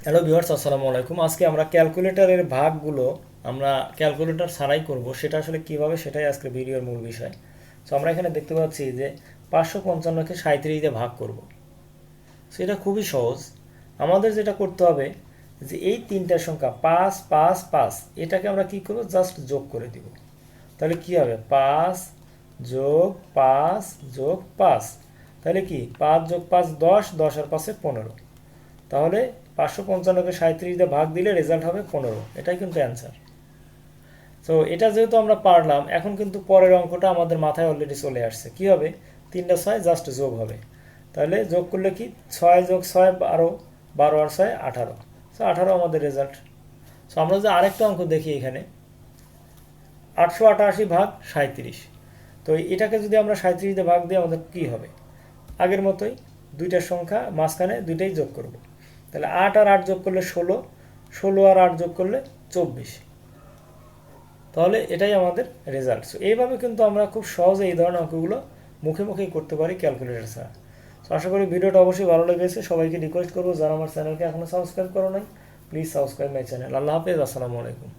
Hello viewers, আসসালামু আলাইকুম। আজকে আমরা ক্যালকুলেটরের ভাগগুলো আমরা ক্যালকুলেটর ছাড়াই করব, সেটা আসলে কিভাবে সেটাই আজকে ভিডিওর মূল বিষয়। সো আমরা এখানে দেখতে পাচ্ছি যে 555কে 37 দিয়ে ভাগ করব। সো এটা খুবই সহজ। আমাদের যেটা করতে হবে যে এই তিনটার সংখ্যা 5 5 5 এটাকে আমরা কি করব, জাস্ট যোগ করে দিব। তাহলে কি হবে, 5 যোগ 5 যোগ 5, তাহলে কি 5 যোগ 5 10, 10 আর 5 15। তাহলে 555কে 37 দিয়ে ভাগ দিলে রেজাল্ট হবে 15। এটাই কিন্তু অ্যান্সার। তো এটা যেহেতু আমরা পারলাম, এখন কিন্তু পরের অঙ্কটা আমাদের মাথায় অলরেডি চলে আসছে। কি হবে, 3টা 6 জাস্ট যোগ হবে। তাহলে যোগ করলে কি, 6 যোগ 6 12, 12 আর 6 18। সো 18 আমাদের রেজাল্ট। সো আমরা যদি আরেকটা অঙ্ক দেখি এখানে, 888 ভাগ 37। তো এটাকে যদি আমরা 37 দিয়ে ভাগ দিই আমাদের কি হবে, আগের মতোই দুইটার সংখ্যা মাঝখানে দুইটাই যোগ করব। তাহলে 8 আর 8 যোগ করলে 16, 16 আর 8 যোগ করলে 24। তাহলে এটাই আমাদের রেজাল্ট। সো এইভাবে কিন্তু আমরা খুব সহজে এই ধরনের অঙ্কগুলো মুখে মুখেই করতে পারি ক্যালকুলেটর ছাড়া। তো আশা করি ভিডিওটা অবশ্যই ভালো লেগেছে। সবাইকে রিকোয়েস্ট করবো, যারা আমার চ্যানেলকে এখনও সাবস্ক্রাইব করো নাই, প্লিজ সাবস্ক্রাইব মাই চ্যানেল। আল্লাহ হাফেজ, আসসালামু আলাইকুম।